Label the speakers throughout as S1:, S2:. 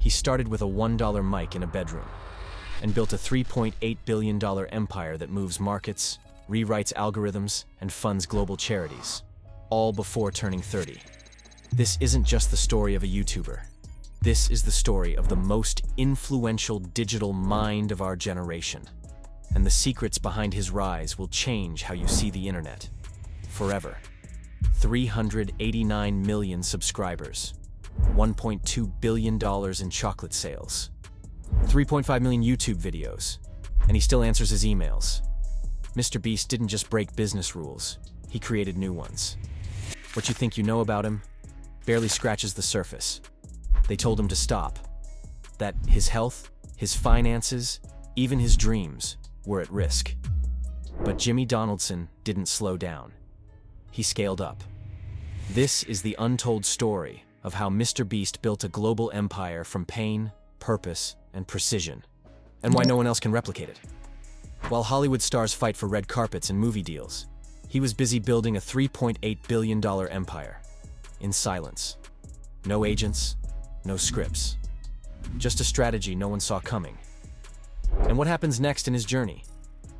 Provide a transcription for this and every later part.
S1: He started with a $1 mic in a bedroom and built a $3.8 billion empire that moves markets, rewrites algorithms, and funds global charities, all before turning 30. This isn't just the story of a YouTuber. This is the story of the most influential digital mind of our generation. And the secrets behind his rise will change how you see the internet. Forever. 389 million subscribers. $1.2 billion in chocolate sales. 3.5 million YouTube videos. And he still answers his emails. MrBeast didn't just break business rules. He created new ones. What you think you know about him barely scratches the surface. They told him to stop. That his health, his finances, even his dreams were at risk. But Jimmy Donaldson didn't slow down. He scaled up. This is the untold story of how MrBeast built a global empire from pain, purpose, and precision, and why no one else can replicate it. While Hollywood stars fight for red carpets and movie deals, he was busy building a $3.8 billion empire. In silence. No agents, no scripts. Just a strategy no one saw coming. And what happens next in his journey?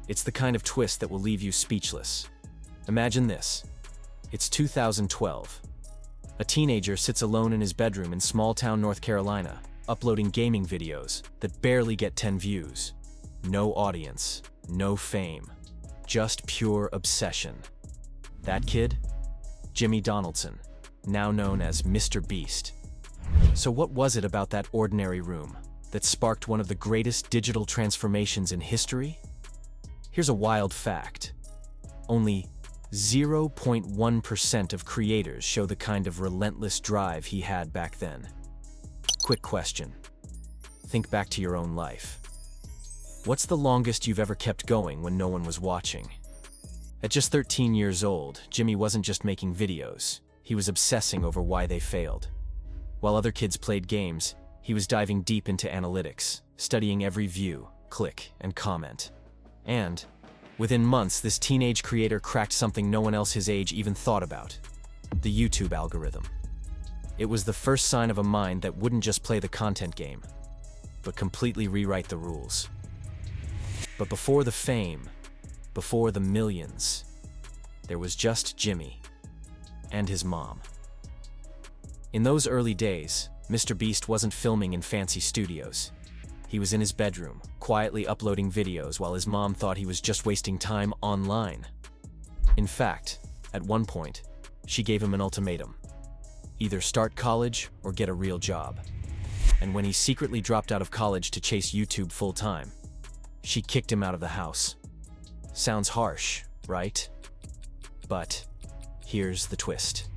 S1: It's the kind of twist that will leave you speechless. Imagine this. It's 2012. A teenager sits alone in his bedroom in small-town North Carolina, uploading gaming videos that barely get 10 views. No audience, no fame, just pure obsession. That kid? Jimmy Donaldson, now known as MrBeast. So what was it about that ordinary room that sparked one of the greatest digital transformations in history? Here's a wild fact. Only 0.1% of creators show the kind of relentless drive he had back then. Quick question. Think back to your own life. What's the longest you've ever kept going when no one was watching? At just 13 years old, Jimmy wasn't just making videos. He was obsessing over why they failed. While other kids played games, he was diving deep into analytics, studying every view, click, and comment. And within months, this teenage creator cracked something no one else his age even thought about: the YouTube algorithm. It was the first sign of a mind that wouldn't just play the content game, but completely rewrite the rules. But before the fame, before the millions, there was just Jimmy and his mom. In those early days, MrBeast wasn't filming in fancy studios. He was in his bedroom, quietly uploading videos while his mom thought he was just wasting time online. In fact, at one point, she gave him an ultimatum: either start college or get a real job. And when he secretly dropped out of college to chase YouTube full-time, she kicked him out of the house. Sounds harsh, right? But here's the twist.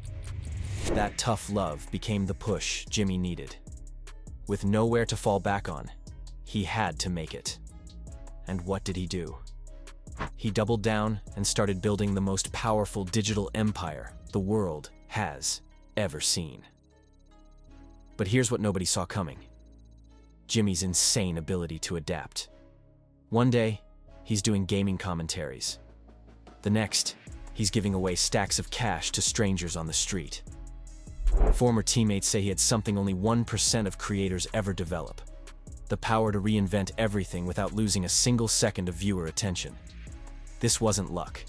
S1: That tough love became the push Jimmy needed. With nowhere to fall back on, he had to make it. And what did he do? He doubled down and started building the most powerful digital empire the world has ever seen. But here's what nobody saw coming: Jimmy's insane ability to adapt. One day, he's doing gaming commentaries. The next, he's giving away stacks of cash to strangers on the street. Former teammates say he had something only 1% of creators ever develop: the power to reinvent everything without losing a single second of viewer attention. This wasn't luck.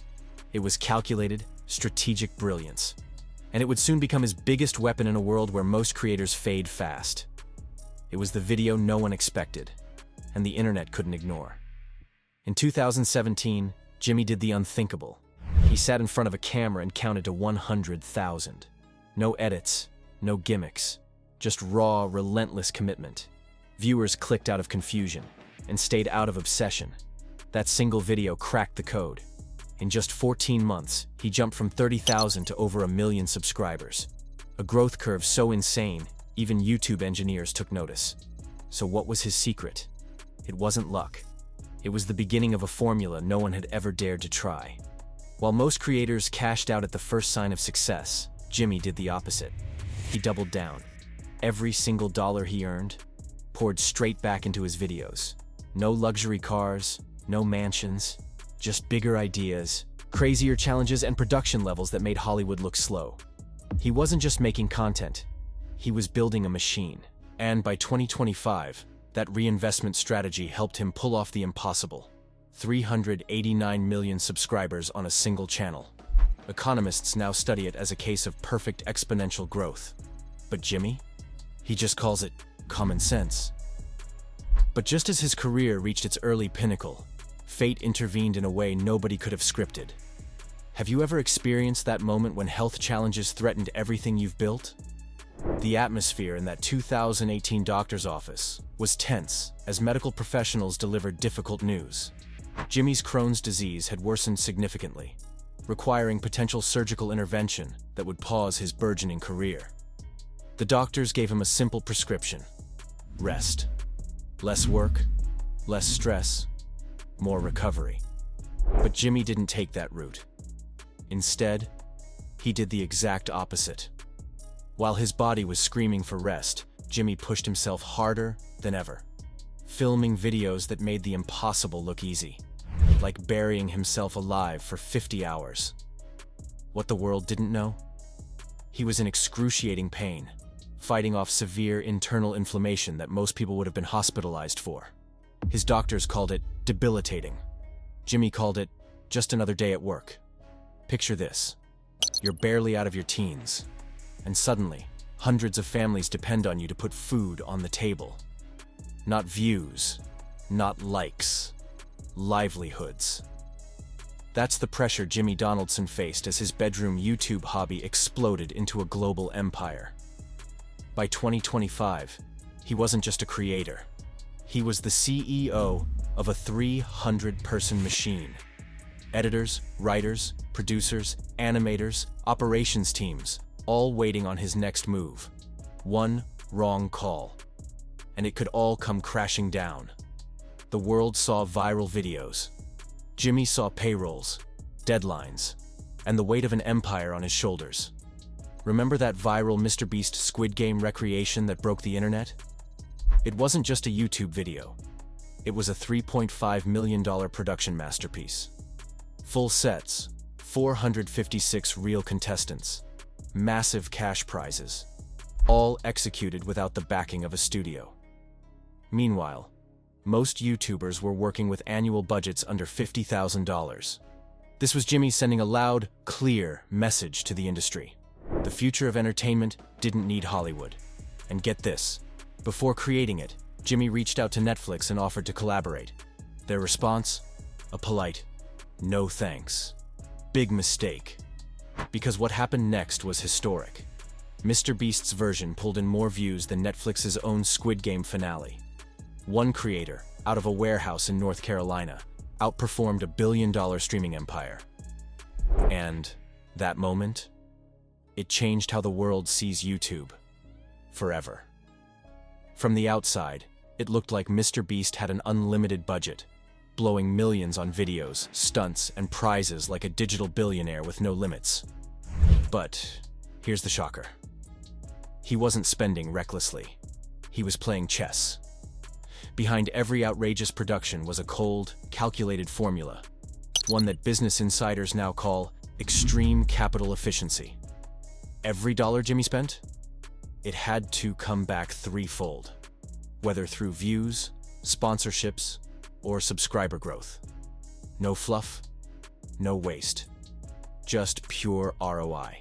S1: It was calculated, strategic brilliance. And it would soon become his biggest weapon in a world where most creators fade fast. It was the video no one expected, and the internet couldn't ignore. In 2017, Jimmy did the unthinkable. He sat in front of a camera and counted to 100,000. No edits, no gimmicks, just raw, relentless commitment. Viewers clicked out of confusion and stayed out of obsession. That single video cracked the code. In just 14 months, he jumped from 30,000 to over 1 million subscribers. A growth curve so insane, even YouTube engineers took notice. So what was his secret? It wasn't luck. It was the beginning of a formula no one had ever dared to try. While most creators cashed out at the first sign of success, Jimmy did the opposite. He doubled down. Every single dollar he earned poured straight back into his videos. No luxury cars, no mansions, just bigger ideas, crazier challenges, and production levels that made Hollywood look slow. He wasn't just making content. He was building a machine. And by 2025, that reinvestment strategy helped him pull off the impossible: 389 million subscribers on a single channel. Economists now study it as a case of perfect exponential growth. But Jimmy? He just calls it common sense. But just as his career reached its early pinnacle, fate intervened in a way nobody could have scripted. Have you ever experienced that moment when health challenges threatened everything you've built? The atmosphere in that 2018 doctor's office was tense as medical professionals delivered difficult news. Jimmy's Crohn's disease had worsened significantly, requiring potential surgical intervention that would pause his burgeoning career. The doctors gave him a simple prescription: rest. Less work, less stress, more recovery. But Jimmy didn't take that route. Instead, he did the exact opposite. While his body was screaming for rest, Jimmy pushed himself harder than ever, filming videos that made the impossible look easy, like burying himself alive for 50 hours. What the world didn't know? He was in excruciating pain, fighting off severe internal inflammation that most people would have been hospitalized for. His doctors called it debilitating. Jimmy called it just another day at work. Picture this: you're barely out of your teens, and suddenly, hundreds of families depend on you to put food on the table. Not views, not likes, livelihoods. That's the pressure Jimmy Donaldson faced as his bedroom YouTube hobby exploded into a global empire. By 2025, he wasn't just a creator. He was the CEO of a 300-person machine. Editors, writers, producers, animators, operations teams, all waiting on his next move. One wrong call, and it could all come crashing down. The world saw viral videos. Jimmy saw payrolls, deadlines, and the weight of an empire on his shoulders. Remember that viral MrBeast Squid Game recreation that broke the internet? It wasn't just a YouTube video. It was a $3.5 million production masterpiece. Full sets, 456 real contestants, massive cash prizes, all executed without the backing of a studio. Meanwhile, most YouTubers were working with annual budgets under $50,000. This was Jimmy sending a loud, clear message to the industry. The future of entertainment didn't need Hollywood. And get this, before creating it, Jimmy reached out to Netflix and offered to collaborate. Their response? A polite, no thanks. Big mistake. Because what happened next was historic. MrBeast's version pulled in more views than Netflix's own Squid Game finale. One creator, out of a warehouse in North Carolina, outperformed a billion-dollar streaming empire. And that moment? It changed how the world sees YouTube. Forever. From the outside, it looked like MrBeast had an unlimited budget, blowing millions on videos, stunts, and prizes like a digital billionaire with no limits. But here's the shocker. He wasn't spending recklessly. He was playing chess. Behind every outrageous production was a cold, calculated formula, one that business insiders now call extreme capital efficiency. Every dollar Jimmy spent? It had to come back threefold, whether through views, sponsorships, or subscriber growth. No fluff, no waste. Just pure ROI.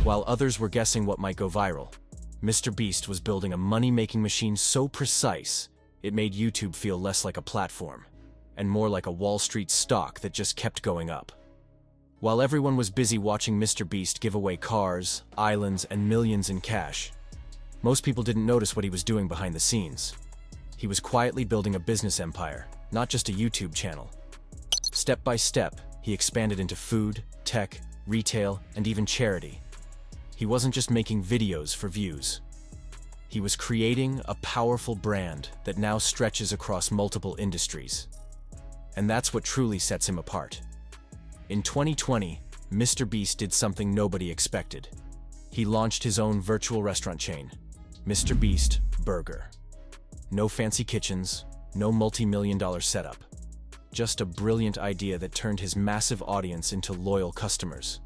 S1: While others were guessing what might go viral, MrBeast was building a money-making machine so precise, it made YouTube feel less like a platform, and more like a Wall Street stock that just kept going up. While everyone was busy watching MrBeast give away cars, islands, and millions in cash, most people didn't notice what he was doing behind the scenes. He was quietly building a business empire, not just a YouTube channel. Step by step, he expanded into food, tech, retail, and even charity. He wasn't just making videos for views. He was creating a powerful brand that now stretches across multiple industries. And that's what truly sets him apart. In 2020, MrBeast did something nobody expected. He launched his own virtual restaurant chain, MrBeast Burger. No fancy kitchens, no multi-million-dollar setup. Just a brilliant idea that turned his massive audience into loyal customers.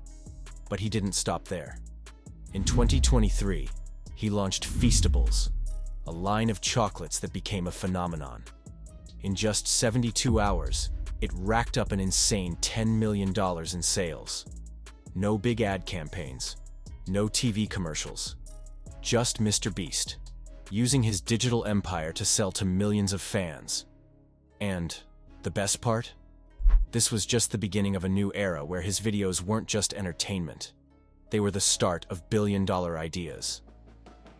S1: But he didn't stop there. In 2023, he launched Feastables, a line of chocolates that became a phenomenon. In just 72 hours, it racked up an insane $10 million in sales. No big ad campaigns, no TV commercials, just MrBeast, using his digital empire to sell to millions of fans. And the best part? This was just the beginning of a new era where his videos weren't just entertainment. They were the start of billion-dollar ideas.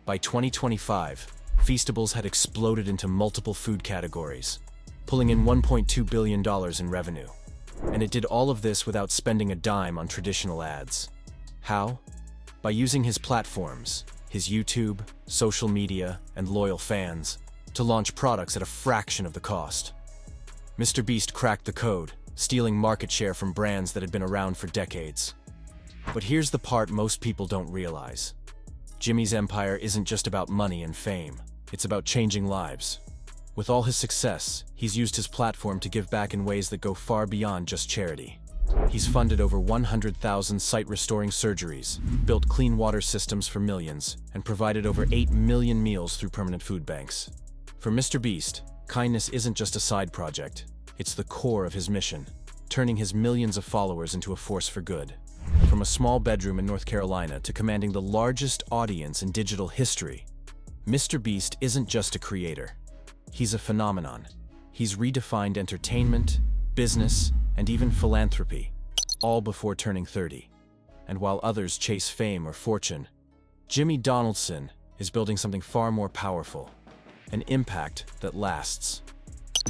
S1: By 2025, Feastables had exploded into multiple food categories, pulling in $1.2 billion in revenue. And it did all of this without spending a dime on traditional ads. How? By using his platforms, his YouTube, social media, and loyal fans, to launch products at a fraction of the cost. MrBeast cracked the code, stealing market share from brands that had been around for decades. But here's the part most people don't realize. Jimmy's empire isn't just about money and fame. It's about changing lives. With all his success, he's used his platform to give back in ways that go far beyond just charity. He's funded over 100,000 sight-restoring surgeries, built clean water systems for millions, and provided over 8 million meals through permanent food banks. For MrBeast, kindness isn't just a side project. It's the core of his mission, turning his millions of followers into a force for good. From a small bedroom in North Carolina to commanding the largest audience in digital history, MrBeast isn't just a creator. He's a phenomenon. He's redefined entertainment, business, and even philanthropy, all before turning 30. And while others chase fame or fortune, Jimmy Donaldson is building something far more powerful, an impact that lasts.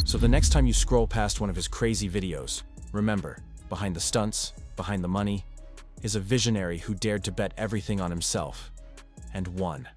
S1: So the next time you scroll past one of his crazy videos, remember, behind the stunts, behind the money, is a visionary who dared to bet everything on himself, and won.